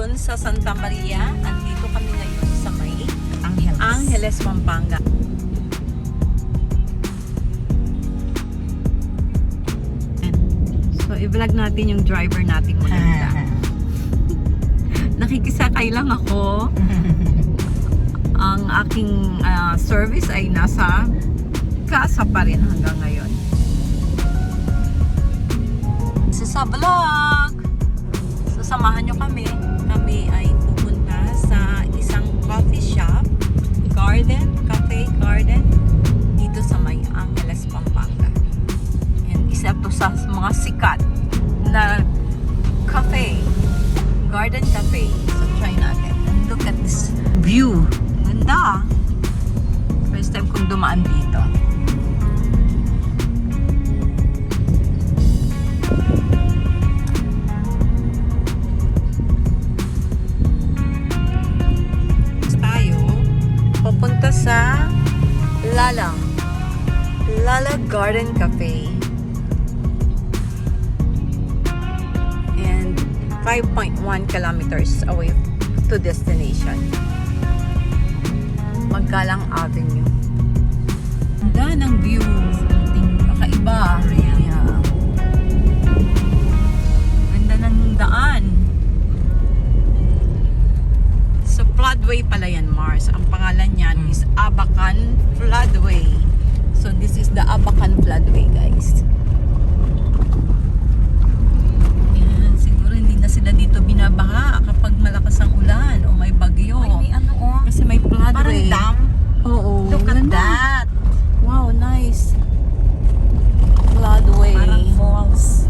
dun sa Santa Maria. Andito kami ngayon sa may Angeles. Angeles, Pampanga. So, i-vlog natin yung driver nating maganda. Nakikisakay lang ako. Ang aking service ay nasa casa pa rin hanggang ngayon. Sa vlog! So, samahan nyo kami. Kami ay pupunta sa isang coffee shop. Cafe Garden. Dito sa may Angeles, Pampanga. And isa to sa mga sikat na cafe. Garden cafe. So, try natin. And look at this view. Ganda. First time kong dumaan dito. Papunta sa Lala Garden Cafe. And 5.1 kilometers away to destination. Maggalang Avenue. Ganda ng view. Kakaiba. Yeah. Ganda ng daan. So, floodway pala yan, Mars. Ang pangalan niyan is Abacan Floodway. So, this is the Abacan Floodway, guys. Yan. Siguro hindi na sila dito binabaha kapag malakas ang ulan o may bagyo. Ay, may ano Kasi may floodway. Parang dam. Oo. Look at ganda. that. Wow, nice. Floodway. Parang falls.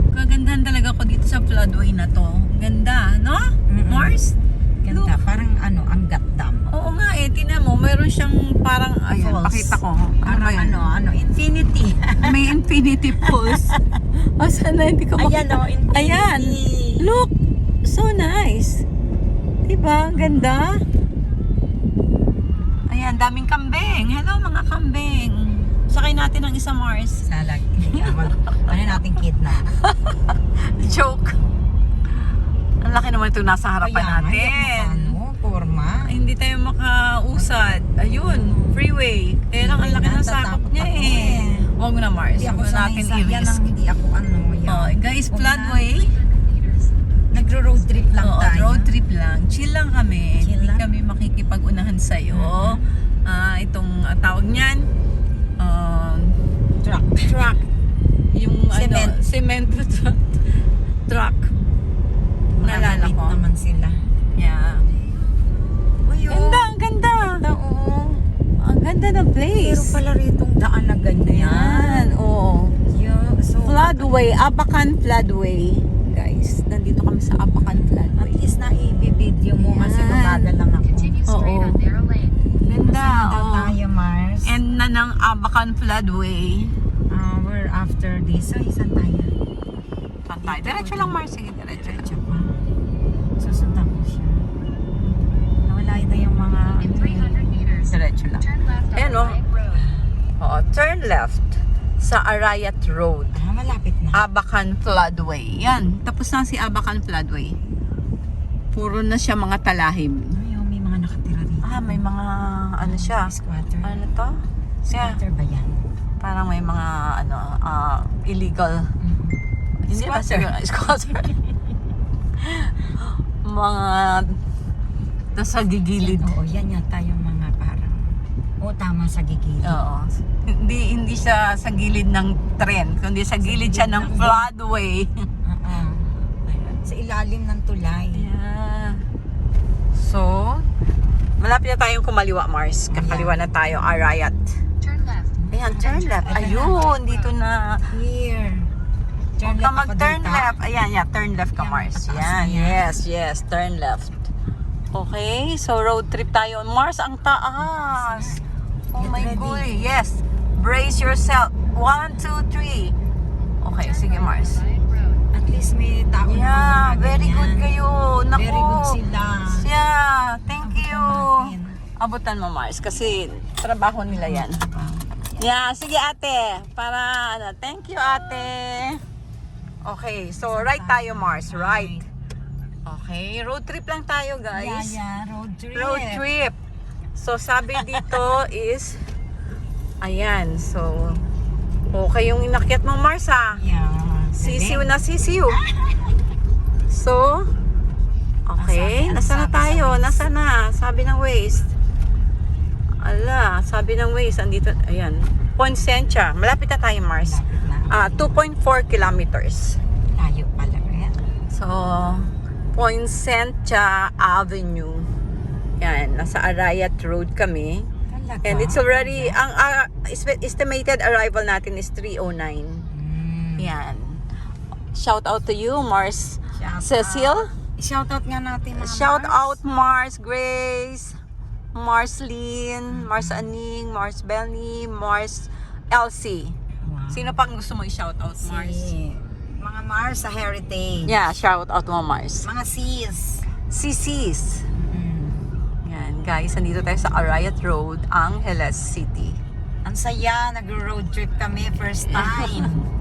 Kagandahan talaga ako dito sa floodway na to. Ganda, no? Mars? Ganda. Parang Angat Dam. Oo nga eh, tinan mo, mayroon siyang parang, ayan, Falls. pakita ko. Parang infinity. May infinity falls. O, sana hindi ko Ayan makita. infinity. Ayan, look, so nice. Diba, ganda. Ayan, daming kambing. Hello mga kambing. Sakay natin ang isa, Mars. Salag. Ano natin kidnap? Joke. Ang laki naman ito nasa harapan natin. Forma. Ay, hindi tayo makausad. Ayun, freeway. Kaya lang, ang laki ng sakop niya eh. Huwag mo na, Mars. Hindi ako Huwag sanay natin sa yan i-risk. ang hindi ako yan. Oh, guys, floodway. Nagro-road trip lang Oo, tayo. road trip lang. Chill lang kami. Chill Hindi lang. kami makikipag-unahan sa'yo. Itong tawag niyan, truck. Yung cement truck. Naalala Malapit ko. naman sila. Yeah. Uy, Ganda, ang ganda. oo. Ang ganda ng place. Pero pala ritong daan na ganyan. Yan, oo. Yeah, so, Floodway, Abacan Floodway. Guys, nandito kami sa Abacan at Floodway. least na i-video mo kasi Yan. tumagal lang ako. Oo. Ganda, Punta oo. tayo, Mars. End na ng Abacan Floodway. We're after this. So, isan tayo? Saan tayo? Diretso lang, Mars. Sige, diretso lang. Diretso pa. Susundan ko siya. Nawala na yung mga... Diretso lang. Ayan, o. Oo, turn left sa Arayat Road. malapit na. Abacan Floodway. Yan. Tapos na si Abacan Floodway. Puro na siya mga talahib. Ay, may mga nakatira rito. May mga ano siya. Squatter. Ano to? Squatter ba yan? Parang may mga illegal. Hindi ba squatter? Mga nasa gigilid. Oo, yan yata yung mga parang... Oo, tama, sa gigilid. Oo. Hindi siya sa gilid ng tren, kundi sa gilid siya ng floodway. Oo. Sa ilalim ng tulay. Yeah. So, malapit na tayong kumaliwa, Mars. Kakaliwa na tayo, Arayat. Ayan, turn left. Ayun, dito na. Here. Huwag ka mag-turn dito. left. Ayan, yeah, turn left ka, Yan, Mars. pataas Yan, na yan. yes, turn left. Okay, so road trip tayo. Mars, ang taas. Oh Get my ready. God. Yes. Brace yourself. 1, 2, 3. Okay, sige, Mars. At least may tao Yeah, na very good ganyan. kayo. Naku. Very good sila. Yeah, thank you. Abutan natin. Abutan mo, Mars, kasi trabaho nila yan. Yeah, sige ate. Para ano, thank you ate. Okay, so right tayo Mars, right. Okay, road trip lang tayo guys. road trip. Road trip. So sabi dito is, ayan, so okay yung inakyat mo Mars ha. Yeah. Sisiw na sisiw. So, okay, nasa na tayo? Nasa na? Sabi ng Waze. Ala, sabi ng Waze, andito, ayan. Poinsensya, malapit na tayo Mars. 2.4 kilometers. Tayo pala rin. So, Poinsensya Avenue. Yan, nasa Arayat Road kami. Talaga? And it's already, ang estimated arrival natin is 3:09. Yan. Shout out to you, Mars. Cecil. Shout out nga natin mga Shout Mars. out Mars Grace, Mars Lynn, Mars Aning, Mars Benny, Mars Elsie. Wow. Sino pang gusto mo i-shout out, Mars? Mga Mars sa Heritage. Yeah, shout out mo, Mars. Mga sis. CC's. Yan, guys, nandito tayo sa Arayat Road, Angeles City. Ang saya, nag-road trip kami first time.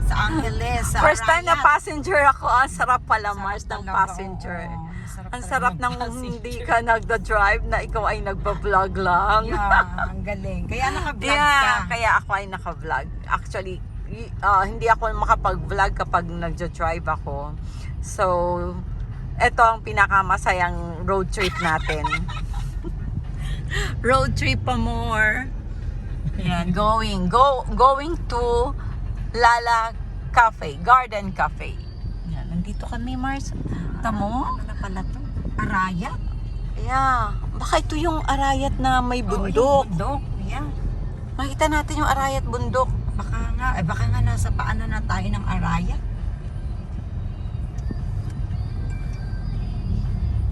Sa Angeles, sa First time na Arayat. passenger ako. Ang sarap pala, Sarap Mars, ng talaga, passenger. oo. Ang sarap ng hindi ka nagda-drive na ikaw ay nagba-vlog lang. Yeah, ang galing. Kaya naka-vlog ka. Yeah, kaya ako ay naka-vlog. Actually, hindi ako makapag-vlog kapag nagja-drive ako. So, ito ang pinakamasayang road trip natin. Road trip pa more. Yan, going to Lala Cafe, Garden Cafe. Yan, nandito kami, Mars. Tamo? Ano pala to? Arayat? Yeah, baka ito yung Arayat na may bundok. Bundok, yeah. Makita natin yung Arayat bundok. Baka nga nasa paano na tayo ng Arayat.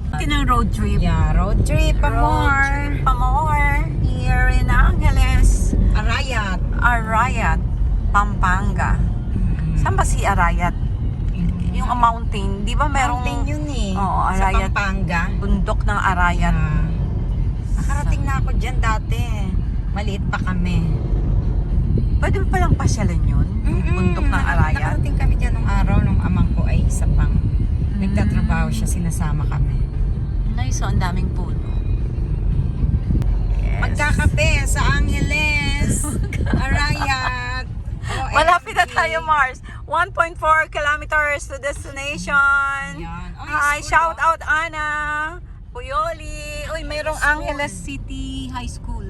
Ito ng road trip. Yeah, road trip pa more. Pamor. Here in Angeles. Arayat. Arayat, Pampanga. Saan ba si Arayat? Yung mountain, di ba merong Mountain yun eh. Oo, sa Arayat. Pampanga. bundok ng Arayat? Nakarating na ako dyan dati. Maliit pa kami. Pwede ba palang pasyalan yun? Bundok ng Arayat? Nakarating kami dyan nung araw nung amang ko ay isa pang nagtatrabaho siya, sinasama kami. Nice, so ang daming puno. Yes. Magkakape sa Angeles. Arayat. Malapit na tayo, Mars. 1.4 kilometers to destination. Yan. Oh, Hi, school, shout oh. out Ana, Puyoli. Uy, mayroong School. Angeles City High School.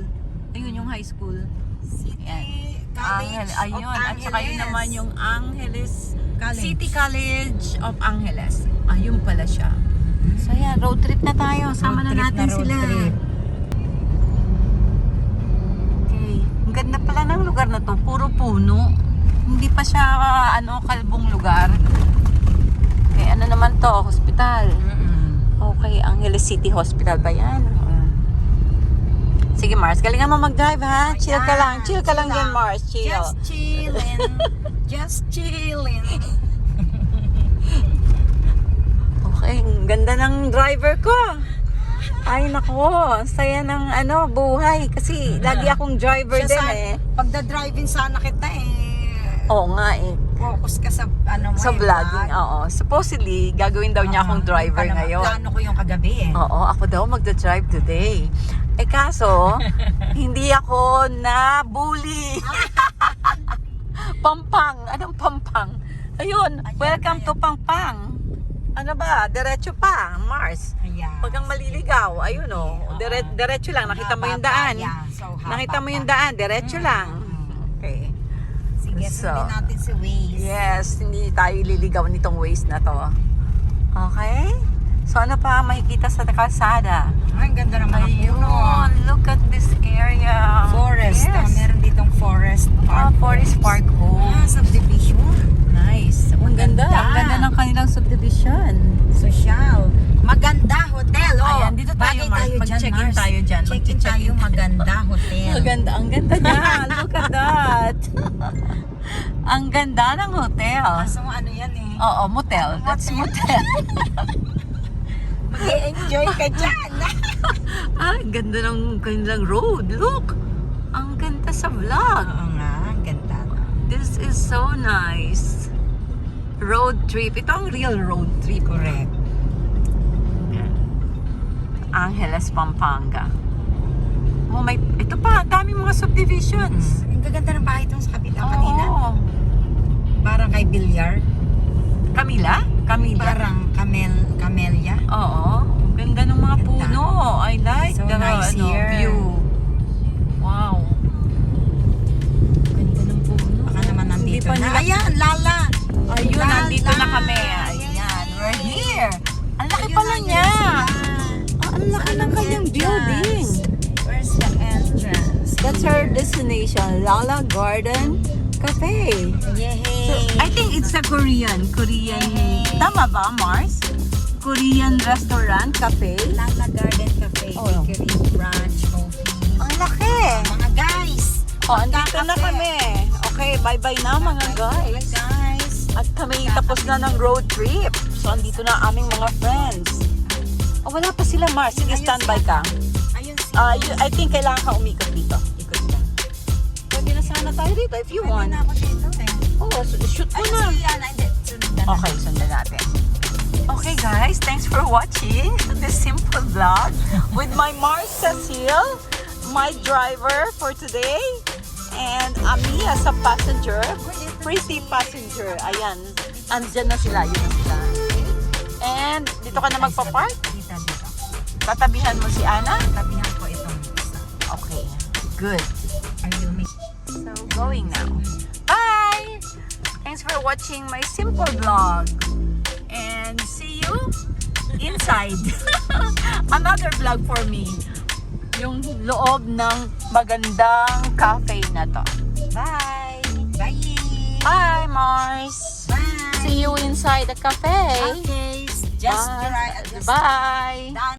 Ayun yung high school. City Yan. College Ayun, of at saka yun Angeles. naman yung Angeles College. City College of Angeles. Ayun pala siya. So yan, road trip na tayo. Sama Road na trip natin road sila. trip. Okay. Ang ganda pala ng lugar na to. Puro puno. Hindi pa siya kalbong lugar. Okay, ano naman to? Hospital. Okay, Angeles City Hospital ba yan? Sige Mars, galingan mo mag-drive ha. Chill ka lang. Chill ka lang dyan Mars. Chill. Just chillin'. Just chillin'. Okay, ang ganda ng driver ko. Ay nako, saya ng buhay. Kasi lagi akong driver Siya din sa- Pagda-driving sana kita Oo nga focus ka sa Sa vlogging, oo. Supposedly, gagawin daw niya akong driver ngayon. Plano ko yung kagabi Oo, ako daw magda-drive today. Kaso, hindi ako na-bully. Pampang. Anong Pampang? Ayun, welcome to Pampang. Ano ba? Diretso pa, Mars. Ayan. Huwag kang maliligaw. Ayun diretso lang. Nakita mo yung daan. Nakita mo yung daan. Diretso lang. Okay. Sige, So, sundin natin si Waze. Yes, hindi tayo liligaw nitong Waze na to. Okay? So ano pa makikita sa kalsada? Ay, ang ganda ng mga puno. Ayun, look at this area. Forest. Yes. Meron ditong forest park. Forest Park Home. Subdivision. Nice. Ang ganda. Maganda. Ang ganda ng kanilang subdivision. Social. Maganda hotel. Oh. Ayan, dito tayo, Bagay Mars. dyan, Mag-check-in Mars. tayo dyan. Check-in tayo, maganda hotel. Maganda. Ang ganda niya. Look at that. Ang ganda ng hotel. Kaso ano yan Oo, motel. That's motel. Mag-enjoy ka dyan. Ang ganda ng kanilang road. Look! Ang ganda sa sa vlog. Oo nga, ang ganda. This is so nice. Road trip. Ito ang real road trip. Correct. Angeles, Pampanga. Oh, ito pa, daming mga subdivisions. Ang gaganda ng bahay itong sa kapila kanina. Oo. Parang kay Bilyar. Camila? Parang Camellia. Oo. Ang ganda ng mga Ganda. puno. I like So the nice here. view. Wow. Ganda ng puno. Baka naman Hindi nandito pa na. nila- Ayan, Lala! Ayun, Lala! nandito na kami. Ayan, we're here. Ang laki Ayun pala na, niya. yun sila. Ang laki ng kanyang building. Where's the entrance? That's our destination, Lala Garden Cafe. Yay! So, I think it's a Korean. Tama ba, Mars? Korean restaurant, cafe. Lala Garden Cafe, Oh. bakery, brunch, coffee. Ang laki. Mga guys! Oh, andito na Magkakape. kami. Okay, bye-bye na mga guys. Guys! At kami tapos na ng road trip. So, andito na aming mga friends. Oh, wala pa sila, Mars. Sige, standby ka. Ayun si... I think kailangan ka umikot dito. Ikot ka. Pwede na sana tayo dito if you Pwede want. na ako dito eh. Oh, shoot mo Ayun na. si Yana. Hindi, sundan na. Okay, sundan natin. Okay guys, thanks for watching this simple vlog with my Mars Cecile, my driver for today, and Ami as a passenger, pretty passenger. Ayan, andyan na sila, yun na sila. And dito ka na magpa-park? Dito. Tatabihan mo si Ana? Tabihan ko itong isa. Okay, good. Ayun. So, going now. Bye! Thanks for watching my simple vlog. And see you inside. Another vlog for me. Yung loob ng magandang cafe na to. Bye! Bye! Bye, Mars! Bye! See you inside the cafe. Okay, just Bye. try. Bye! Done.